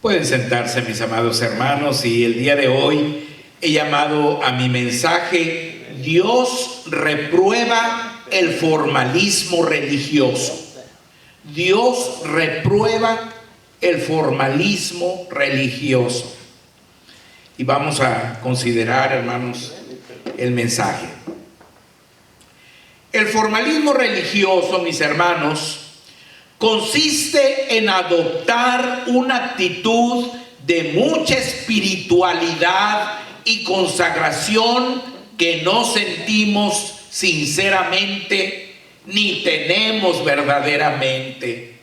Pueden sentarse, mis amados hermanos, y el día de hoy he llamado a mi mensaje Dios reprueba el formalismo religioso. Dios reprueba el formalismo religioso. Y vamos a considerar, hermanos, el mensaje. El formalismo religioso, mis hermanos, consiste en adoptar una actitud de mucha espiritualidad y consagración que no sentimos sinceramente ni tenemos verdaderamente,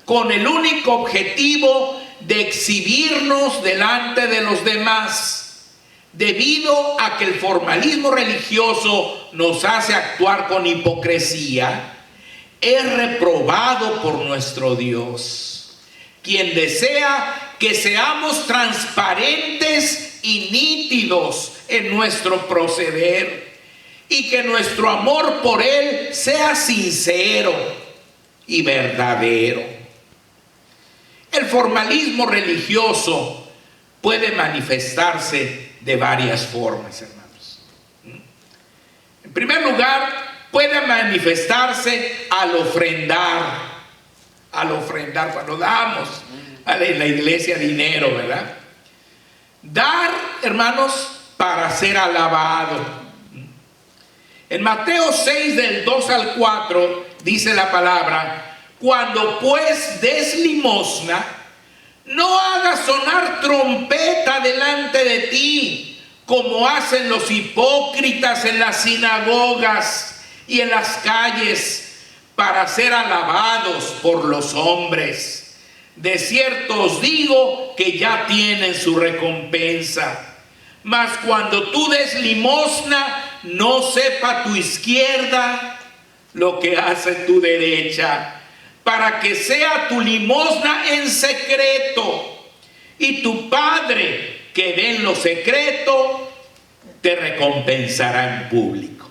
con el único objetivo de exhibirnos delante de los demás, debido a que el formalismo religioso nos hace actuar con hipocresía. Es reprobado por nuestro Dios, quien desea que seamos transparentes y nítidos en nuestro proceder y que nuestro amor por Él sea sincero y verdadero. El formalismo religioso puede manifestarse de varias formas, hermanos. En primer lugar, puede manifestarse al ofrendar cuando damos en la iglesia dinero, ¿verdad? Dar, hermanos, para ser alabado. En Mateo 6, del 2 al 4, dice la palabra: cuando pues des limosna, no hagas sonar trompeta delante de ti, como hacen los hipócritas en las sinagogas y en las calles, para ser alabados por los hombres. De cierto os digo que ya tienen su recompensa. Mas cuando tú des limosna, no sepa tu izquierda lo que hace tu derecha, para que sea tu limosna en secreto, y tu Padre que ve en lo secreto te recompensará en público.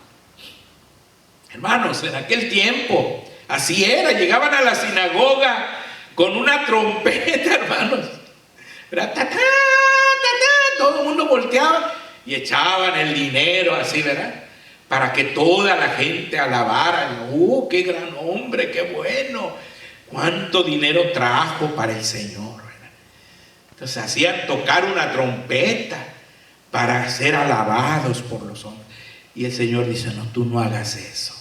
Hermanos, en aquel tiempo así era, llegaban a la sinagoga con una trompeta, hermanos, ¿verdad? ¡Ta, ta, ta, ta! Todo el mundo volteaba y echaban el dinero así, ¿verdad? Para que toda la gente alabara. ¡Qué gran hombre, qué bueno! ¡Cuánto dinero trajo para el Señor! ¿Verdad? Entonces hacían tocar una trompeta para ser alabados por los hombres. Y el Señor dice: no, tú no hagas eso.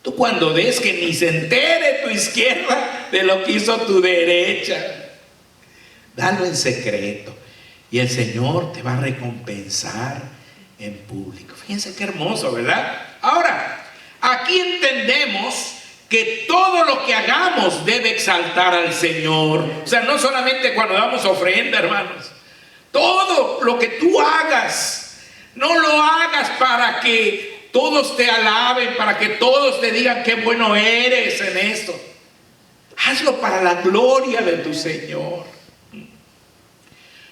Tú cuando des, que ni se entere tu izquierda de lo que hizo tu derecha. Dalo en secreto y el Señor te va a recompensar en público. Fíjense qué hermoso, ¿verdad? Ahora, aquí entendemos que todo lo que hagamos debe exaltar al Señor. O sea, no solamente cuando damos ofrenda, hermanos. Todo lo que tú hagas, no lo hagas para que todos te alaben, para que todos te digan qué bueno eres en esto. Hazlo para la gloria de tu Señor.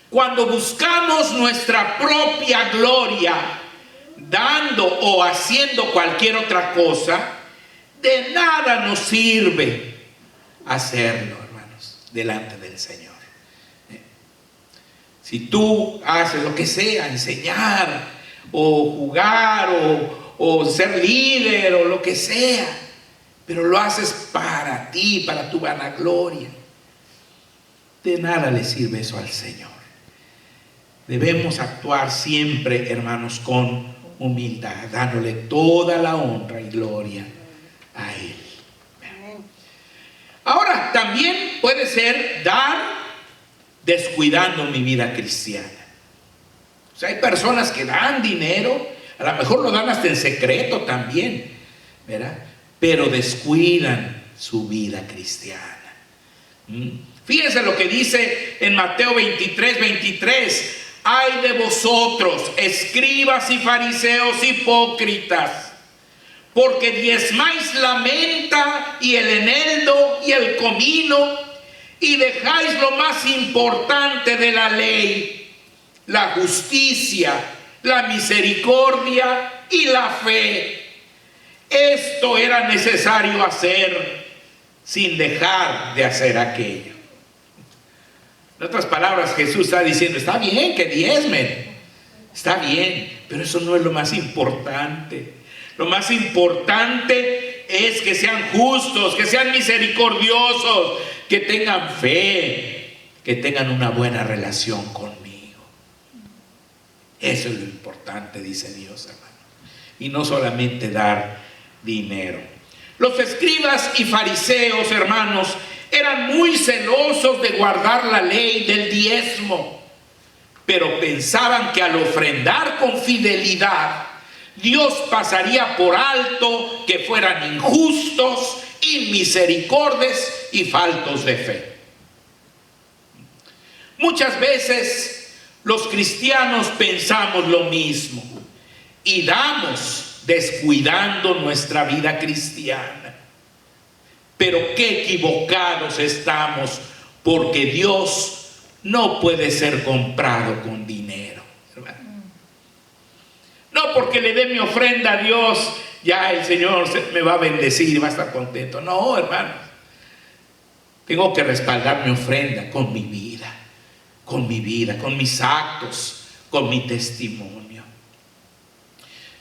Cuando buscamos nuestra propia gloria, dando o haciendo cualquier otra cosa, de nada nos sirve hacerlo, hermanos, delante del Señor. Si tú haces lo que sea, enseñar o jugar o ser líder o lo que sea, pero lo haces para ti, para tu vanagloria, de nada le sirve eso al Señor. Debemos actuar siempre, hermanos, con humildad, dándole toda la honra y gloria a Él. Ahora, también puede ser dar descuidando mi vida cristiana. O sea, hay personas que dan dinero, a lo mejor lo dan hasta en secreto también, ¿verdad? Pero descuidan su vida cristiana. Fíjense lo que dice en Mateo 23:23. Ay de vosotros, escribas y fariseos hipócritas, porque diezmáis la menta y el eneldo y el comino, y dejáis lo más importante de la ley, la justicia, la misericordia y la fe. Esto era necesario hacer sin dejar de hacer aquello. En otras palabras, Jesús está diciendo, está bien que diezmen, está bien, pero eso no es lo más importante. Lo más importante es que sean justos, que sean misericordiosos, que tengan fe, que tengan una buena relación conmigo. Eso es lo importante, dice Dios, hermano. Y no solamente dar dinero. Los escribas y fariseos, hermanos, eran muy celosos de guardar la ley del diezmo, pero pensaban que al ofrendar con fidelidad, Dios pasaría por alto que fueran injustos, inmisericordios y faltos de fe. Muchas veces los cristianos pensamos lo mismo y damos descuidando nuestra vida cristiana. Pero qué equivocados estamos, porque Dios no puede ser comprado con dinero, hermano. No porque le dé mi ofrenda a Dios, ya el Señor me va a bendecir y va a estar contento. No, hermano. Tengo que respaldar mi ofrenda con mi vida, con mis actos, con mi testimonio.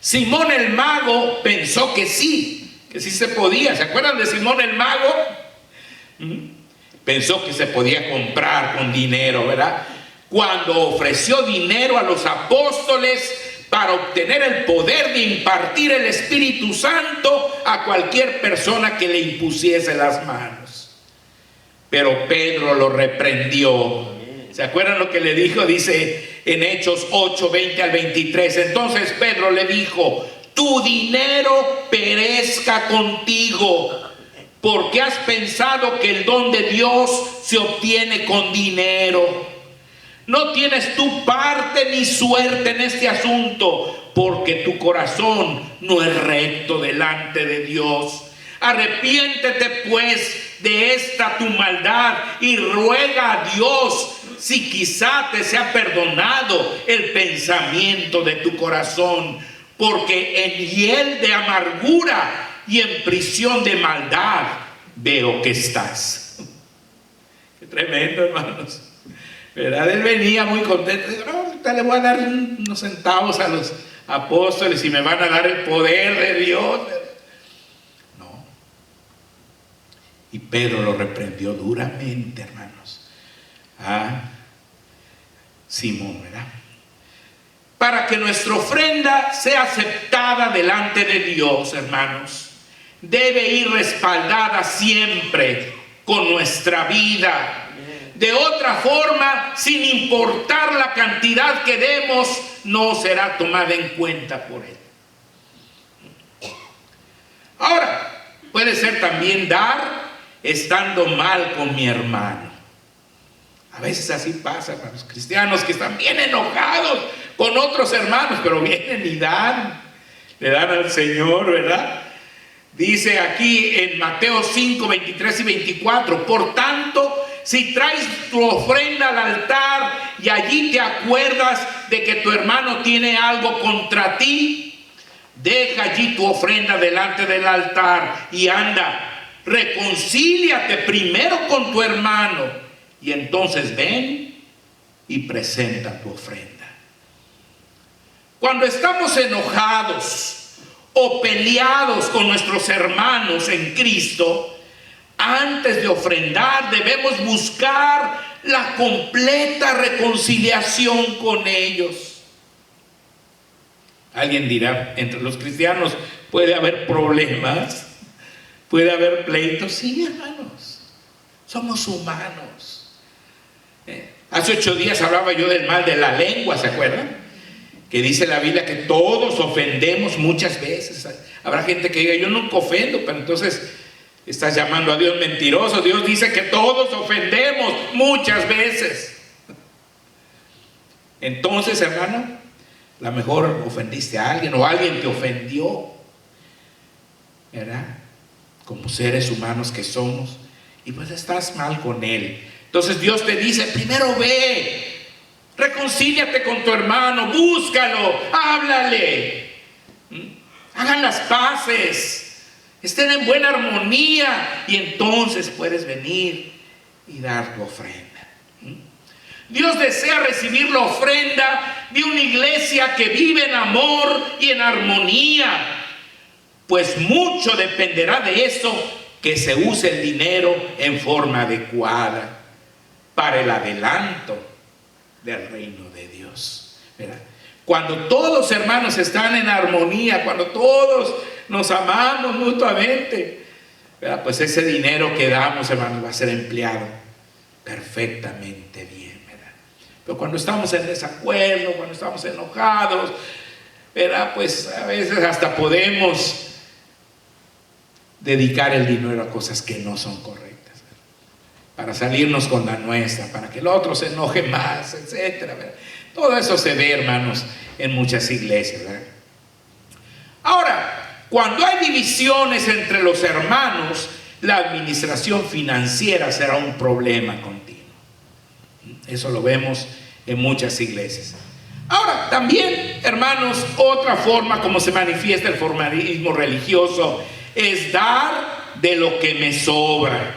Simón el mago pensó que sí se podía. ¿Se acuerdan de Simón el mago? Pensó que se podía comprar con dinero, ¿verdad? Cuando ofreció dinero a los apóstoles para obtener el poder de impartir el Espíritu Santo a cualquier persona que le impusiese las manos. Pero Pedro lo reprendió. ¿Se acuerdan lo que le dijo? Dice en Hechos 8, 20 al 23. Entonces Pedro le dijo: tu dinero perezca contigo, porque has pensado que el don de Dios se obtiene con dinero. No tienes tu parte ni suerte en este asunto, porque tu corazón no es recto delante de Dios. Arrepiéntete pues de esta tu maldad y ruega a Dios si quizá te sea perdonado el pensamiento de tu corazón, porque en hiel de amargura y en prisión de maldad veo que estás. Qué tremendo, hermanos. ¿Verdad? Él venía muy contento. Digo, no, ahorita le voy a dar unos centavos a los apóstoles y me van a dar el poder de Dios. No. Y Pedro lo reprendió duramente, hermanos, a Simón, ¿verdad? Para que nuestra ofrenda sea aceptada delante de Dios, hermanos, debe ir respaldada siempre con nuestra vida. De otra forma, sin importar la cantidad que demos, no será tomada en cuenta por Él. Ahora, puede ser también dar estando mal con mi hermano. A veces así pasa con los cristianos que están bien enojados con otros hermanos, pero vienen y dan, le dan al Señor, ¿verdad? Dice aquí en Mateo 5, 23 y 24, por tanto, si traes tu ofrenda al altar y allí te acuerdas de que tu hermano tiene algo contra ti, deja allí tu ofrenda delante del altar y anda, reconcíliate primero con tu hermano y entonces ven y presenta tu ofrenda. Cuando estamos enojados o peleados con nuestros hermanos en Cristo, antes de ofrendar debemos buscar la completa reconciliación con ellos. Alguien dirá, entre los cristianos puede haber problemas, puede haber pleitos. Sí, hermanos, somos humanos. Hace 8 días hablaba yo del mal de la lengua, ¿se acuerdan? Que dice la Biblia que todos ofendemos muchas veces. Habrá gente que diga, yo nunca ofendo, pero entonces estás llamando a Dios mentiroso. Dios dice que todos ofendemos muchas veces. Entonces, hermano, a lo mejor ofendiste a alguien o alguien te ofendió, ¿verdad? Como seres humanos que somos, y pues estás mal con él. Entonces Dios te dice, primero ve, reconcíliate con tu hermano, búscalo, háblale, hagan las paces, estén en buena armonía y entonces puedes venir y dar tu ofrenda. Dios desea recibir la ofrenda de una iglesia que vive en amor y en armonía, pues mucho dependerá de eso, que se use el dinero en forma adecuada para el adelanto del reino de Dios, ¿verdad? Cuando todos, hermanos, están en armonía, cuando todos nos amamos mutuamente, ¿verdad? Pues ese dinero que damos, hermanos, va a ser empleado perfectamente bien, ¿verdad? Pero cuando estamos en desacuerdo, cuando estamos enojados, ¿verdad? Pues a veces hasta podemos dedicar el dinero a cosas que no son correctas, ¿verdad? Para salirnos con la nuestra, para que el otro se enoje más, etcétera, ¿verdad? Todo eso se ve, hermanos, en muchas iglesias, ¿verdad? Ahora, cuando hay divisiones entre los hermanos, la administración financiera será un problema continuo. Eso lo vemos en muchas iglesias. Ahora, también, hermanos, otra forma como se manifiesta el formalismo religioso es dar de lo que me sobra.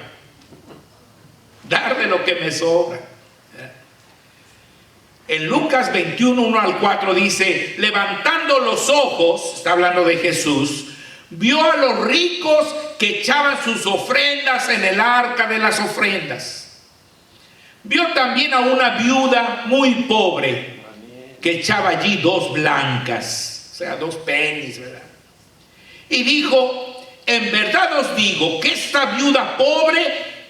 Dar de lo que me sobra. En Lucas 21, 1 al 4 dice: levantando los ojos, está hablando de Jesús, vio a los ricos que echaban sus ofrendas en el arca de las ofrendas. Vio también a una viuda muy pobre que echaba allí 2 blancas, o sea, 2 pennies, ¿verdad? Y dijo: en verdad os digo que esta viuda pobre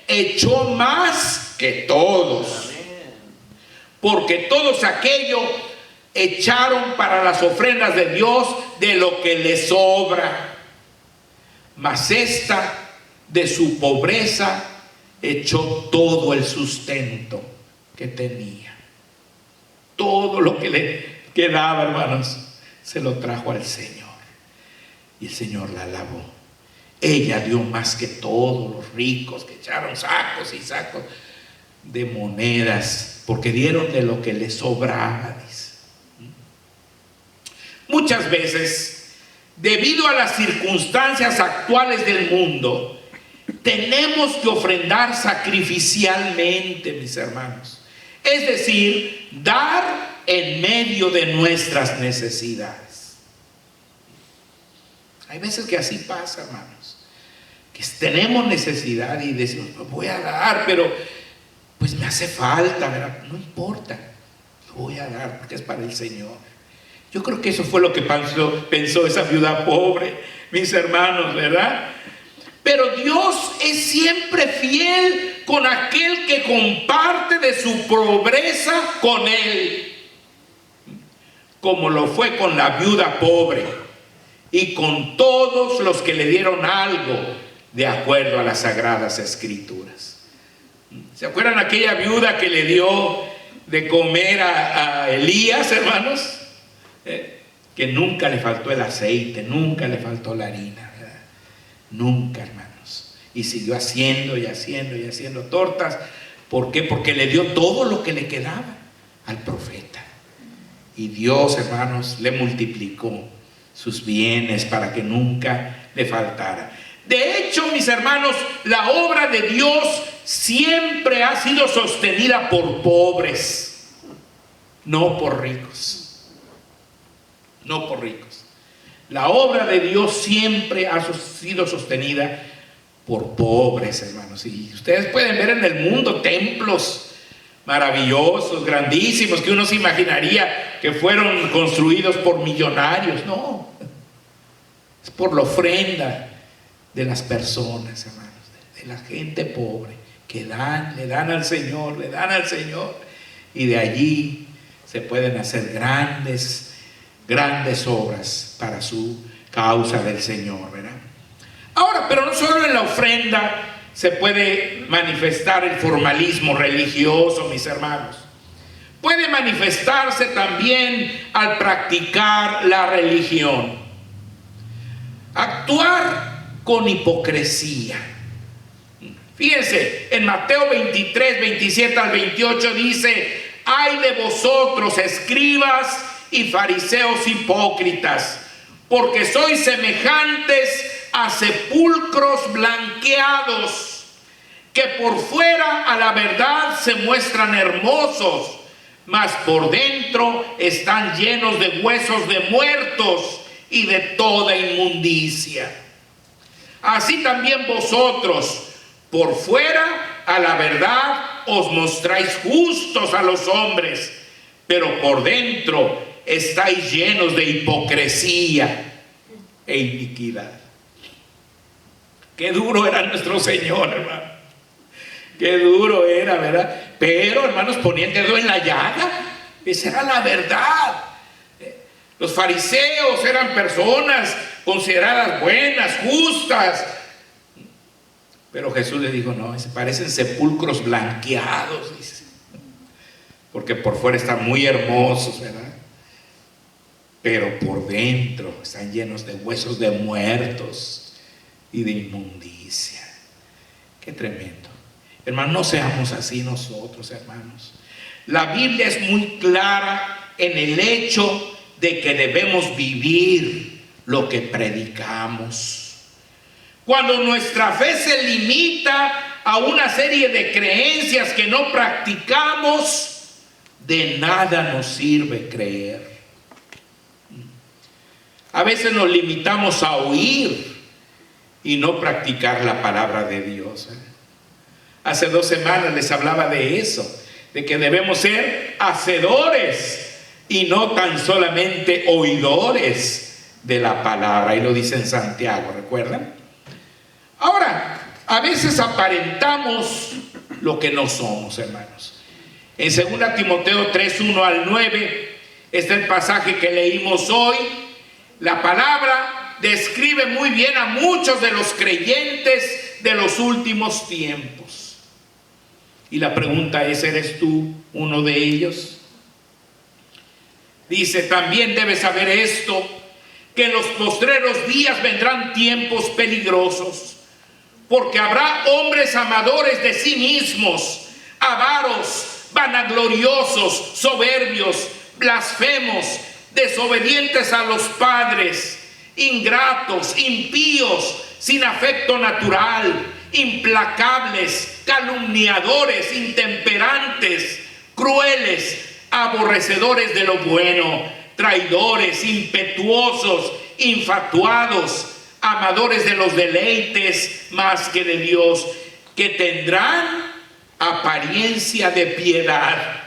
echó más que todos, porque todos aquellos echaron para las ofrendas de Dios de lo que les sobra, mas esta de su pobreza echó todo el sustento que tenía. Todo lo que le quedaba, hermanos, se lo trajo al Señor, y el Señor la alabó. Ella dio más que todos los ricos que echaron sacos y sacos de monedas, porque dieron de lo que les sobraba, dice. Muchas veces, debido a las circunstancias actuales del mundo, tenemos que ofrendar sacrificialmente, mis hermanos. Es decir, dar en medio de nuestras necesidades. Hay veces que así pasa, hermanos, que tenemos necesidad y decimos: voy a dar, pero pues me hace falta, ¿verdad? No importa, lo voy a dar porque es para el Señor. Yo creo que eso fue lo que pensó esa viuda pobre, mis hermanos, ¿verdad? Pero Dios es siempre fiel con aquel que comparte de su pobreza con Él, como lo fue con la viuda pobre y con todos los que le dieron algo de acuerdo a las Sagradas Escrituras. ¿Se acuerdan aquella viuda que le dio de comer a Elías, hermanos? Que nunca le faltó el aceite, nunca le faltó la harina, ¿verdad? Nunca, hermanos. Y siguió haciendo y haciendo y haciendo tortas. ¿Por qué? Porque le dio todo lo que le quedaba al profeta. Y Dios, hermanos, le multiplicó sus bienes para que nunca le faltara. De hecho, mis hermanos, la obra de Dios siempre ha sido sostenida por pobres, no por ricos. No por ricos. La obra de Dios siempre ha sido sostenida por pobres, hermanos. Y ustedes pueden ver en el mundo templos maravillosos, grandísimos, que uno se imaginaría que fueron construidos por millonarios. No, es por la ofrenda de las personas, hermanos, de la gente pobre, que dan, le dan al Señor, le dan al Señor, y de allí se pueden hacer grandes obras para su causa del Señor, ¿verdad? Ahora, pero no solo en la ofrenda se puede manifestar el formalismo religioso, mis hermanos. Puede manifestarse también al practicar la religión. Actuar con hipocresía. Fíjense, en Mateo 23, 27 al 28 dice: ay de vosotros, escribas y fariseos hipócritas, porque sois semejantes a sepulcros blanqueados, que por fuera a la verdad se muestran hermosos, mas por dentro están llenos de huesos de muertos y de toda inmundicia. Así también vosotros, por fuera a la verdad os mostráis justos a los hombres, pero por dentro estáis llenos de hipocresía e iniquidad. Qué duro era nuestro Señor, hermano. Qué duro era, ¿verdad? Pero, hermanos, ponía el dedo en la llaga. Esa era la verdad. Los fariseos eran personas consideradas buenas, justas. Pero Jesús les dijo, no, se parecen sepulcros blanqueados, dice. Porque por fuera están muy hermosos, ¿verdad? Pero por dentro están llenos de huesos de muertos y de inmundicia. Qué tremendo. Hermanos, no seamos así nosotros, hermanos. La Biblia es muy clara en el hecho de que debemos vivir lo que predicamos. Cuando nuestra fe se limita a una serie de creencias que no practicamos, de nada nos sirve creer. A veces nos limitamos a oír y no practicar la palabra de Dios. Hace 2 semanas les hablaba de eso, de que debemos ser hacedores y no tan solamente oidores de la palabra. Y lo dice en Santiago, ¿recuerdan? Ahora, a veces aparentamos lo que no somos, hermanos. En 2 Timoteo 3, 1 al 9, está el pasaje que leímos hoy. La palabra describe muy bien a muchos de los creyentes de los últimos tiempos. Y la pregunta es, ¿eres tú uno de ellos? Dice, también debes saber esto, que en los postreros días vendrán tiempos peligrosos, porque habrá hombres amadores de sí mismos, avaros, vanagloriosos, soberbios, blasfemos, desobedientes a los padres, ingratos, impíos, sin afecto natural, implacables, calumniadores, intemperantes, crueles, aborrecedores de lo bueno, traidores, impetuosos, infatuados, amadores de los deleites más que de Dios, que tendrán apariencia de piedad,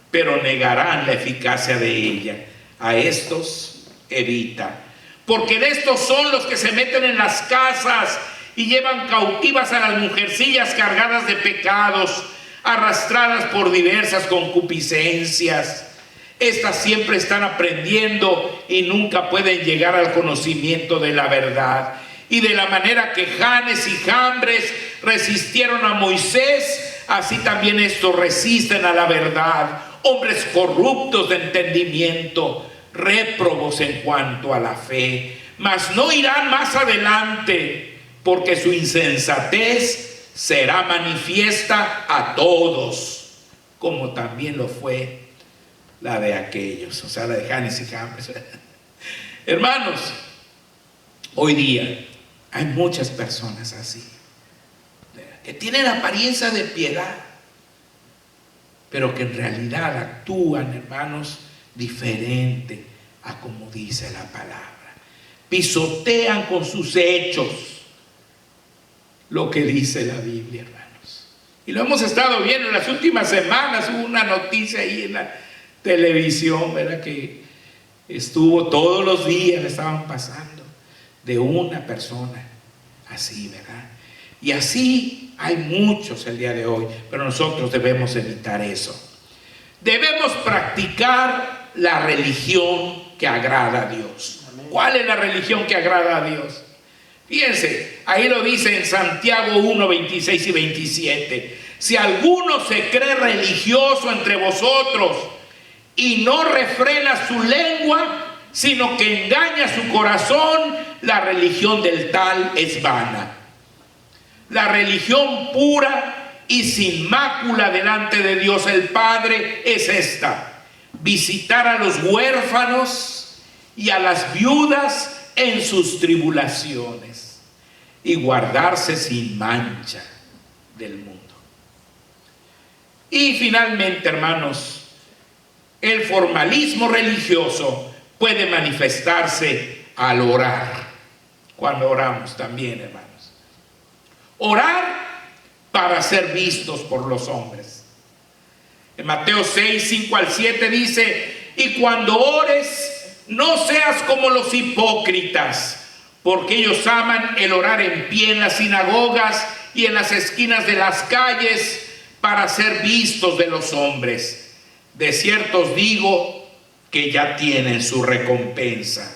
pero negarán la eficacia de ella. A estos evita, porque de estos son los que se meten en las casas y llevan cautivas a las mujercillas cargadas de pecados, arrastradas por diversas concupiscencias. Estas siempre están aprendiendo y nunca pueden llegar al conocimiento de la verdad. Y de la manera que Janes y Jambres resistieron a Moisés, así también estos resisten a la verdad. Hombres corruptos de entendimiento, réprobos en cuanto a la fe, mas no irán más adelante, porque su insensatez será manifiesta a todos, como también lo fue la de aquellos, o sea, la de Janes y Jambres. Hermanos, hoy día hay muchas personas así, que tienen apariencia de piedad, pero que en realidad actúan, hermanos, diferente a como dice la palabra. Pisotean con sus hechos lo que dice la Biblia, hermanos. Y lo hemos estado viendo en las últimas semanas. Hubo una noticia ahí en la televisión, ¿verdad?, que estuvo todos los días, le estaban pasando, de una persona así, ¿verdad? Y así hay muchos el día de hoy, pero nosotros debemos evitar eso. Debemos practicar la religión que agrada a Dios. Amén. ¿Cuál es la religión que agrada a Dios? Fíjense, ahí lo dice en Santiago 1, 26 y 27. Si alguno se cree religioso entre vosotros y no refrena su lengua, sino que engaña su corazón, la religión del tal es vana. La religión pura y sin mácula delante de Dios el Padre es esta: visitar a los huérfanos y a las viudas en sus tribulaciones y guardarse sin mancha del mundo. Y finalmente, hermanos, el formalismo religioso puede manifestarse al orar. Cuando oramos también, hermanos. Orar para ser vistos por los hombres. En Mateo 6, 5 al 7 dice: y cuando ores, no seas como los hipócritas, porque ellos aman el orar en pie en las sinagogas y en las esquinas de las calles para ser vistos de los hombres. De cierto os digo que ya tienen su recompensa.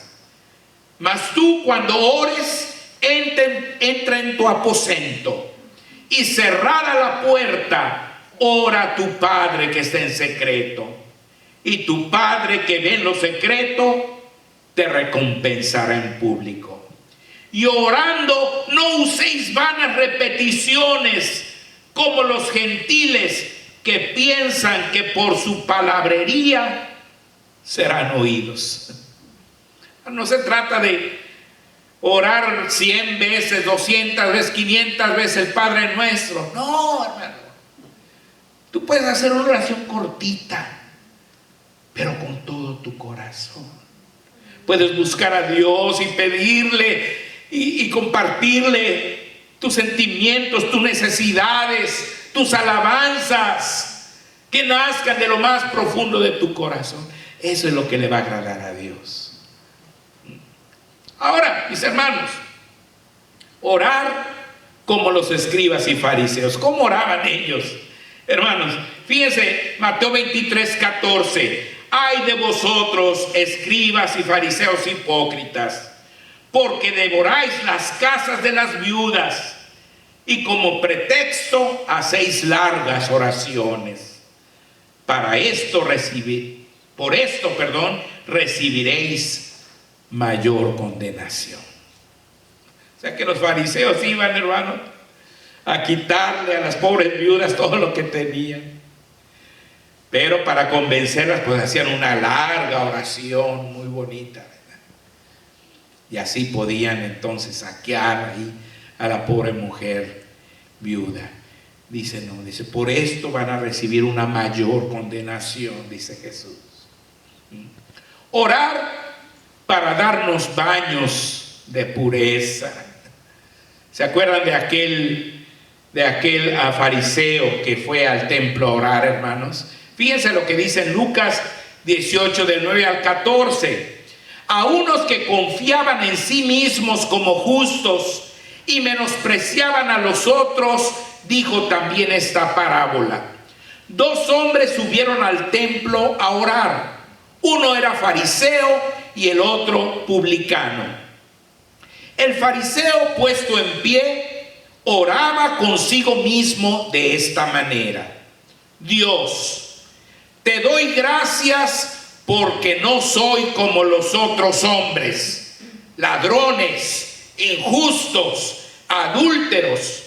Mas tú, cuando ores, entra en tu aposento y cerrada la puerta, ora a tu Padre que está en secreto. Y tu Padre que ve en lo secreto te recompensará en público. Y orando, no uséis vanas repeticiones como los gentiles, que piensan que por su palabrería serán oídos. No se trata de orar 100 veces, 200 veces, 500 veces el Padre Nuestro. No, hermano. Tú puedes hacer una oración cortita, pero con todo tu corazón. Puedes buscar a Dios y pedirle y compartirle tus sentimientos, tus necesidades, tus alabanzas, que nazcan de lo más profundo de tu corazón. Eso es lo que le va a agradar a Dios. Ahora, mis hermanos, orar como los escribas y fariseos. ¿Cómo oraban ellos? Hermanos, fíjense, Mateo 23, 14. Ay de vosotros, escribas y fariseos hipócritas, porque devoráis las casas de las viudas y como pretexto hacéis largas oraciones. Por esto, recibiréis mayor condenación. O sea que los fariseos iban, hermano, a quitarle a las pobres viudas todo lo que tenían. Pero para convencerlas, pues hacían una larga oración muy bonita, ¿verdad? Y así podían entonces saquear ahí a la pobre mujer viuda. Dice, no, dice, por esto van a recibir una mayor condenación, dice Jesús. Orar para darnos baños de pureza. ¿Se acuerdan de aquel fariseo que fue al templo a orar, hermanos? Fíjense lo que dice en Lucas 18, del 9 al 14. A unos que confiaban en sí mismos como justos y menospreciaban a los otros, dijo también esta parábola. 2 hombres subieron al templo a orar. Uno era fariseo y el otro publicano. El fariseo, puesto en pie, oraba consigo mismo de esta manera: Dios, te doy gracias porque no soy como los otros hombres, ladrones, injustos, adúlteros,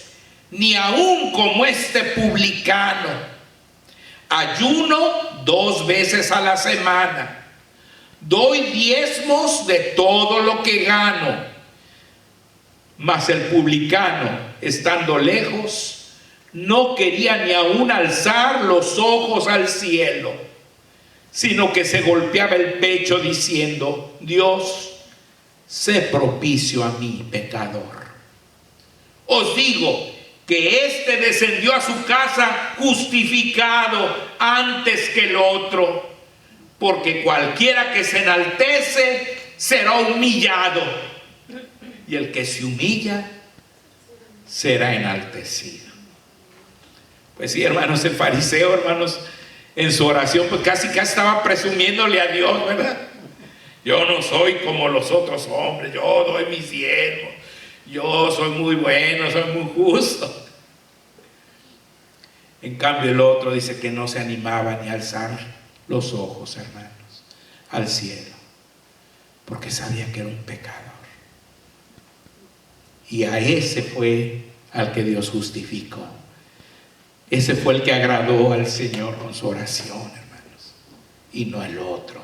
ni aun como este publicano. Ayuno 2 veces a la semana. Doy diezmos de todo lo que gano. Mas el publicano, estando lejos, no quería ni aún alzar los ojos al cielo, sino que se golpeaba el pecho diciendo: Dios, sé propicio a mí, pecador. Os digo que éste descendió a su casa justificado antes que el otro, porque cualquiera que se enaltece será humillado, y el que se humilla será enaltecido. Pues sí, hermanos, el fariseo, hermanos, en su oración pues casi estaba presumiéndole a Dios, ¿verdad? Yo no soy como los otros hombres, yo doy mis diezmos, yo soy muy bueno, soy muy justo. En cambio el otro dice que no se animaba ni a alzar los ojos, hermanos, al cielo, porque sabía que era un pecador. Y a ese fue al que Dios justificó. Ese fue el que agradó al Señor con su oración, hermanos, y no el otro,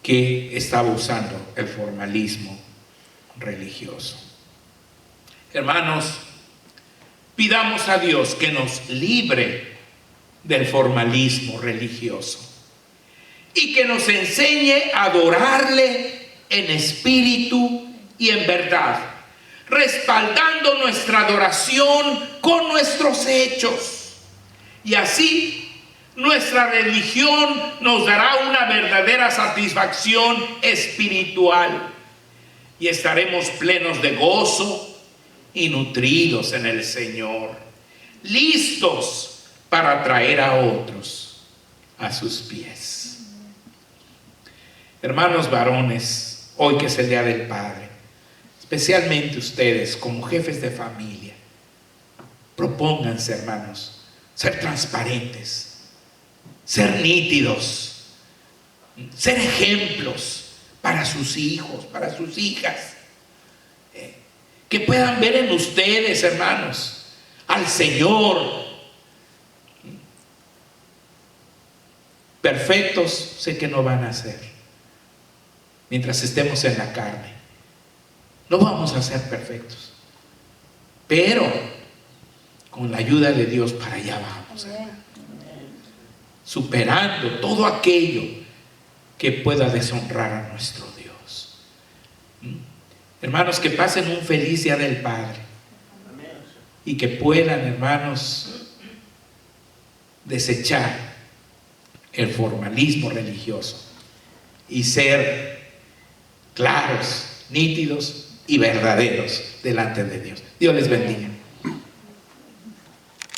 que estaba usando el formalismo religioso. Hermanos, pidamos a Dios que nos libre del formalismo religioso y que nos enseñe a adorarle en espíritu y en verdad, respaldando nuestra adoración con nuestros hechos. Y así nuestra religión nos dará una verdadera satisfacción espiritual y estaremos plenos de gozo y nutridos en el Señor, listos para traer a otros a sus pies. Hermanos varones, hoy que es el Día del Padre, especialmente ustedes como jefes de familia, propónganse, hermanos, ser transparentes, ser nítidos, ser ejemplos para sus hijos, para sus hijas, que puedan ver en ustedes, hermanos, al Señor. Perfectos sé que no van a ser mientras estemos en la carne. No vamos a ser perfectos, pero con la ayuda de Dios para allá vamos, hermano, superando todo aquello que pueda deshonrar a nuestro Dios. Hermanos, que pasen un feliz Día del Padre y que puedan, hermanos, desechar el formalismo religioso y ser claros, nítidos y verdaderos delante de Dios. Dios les bendiga.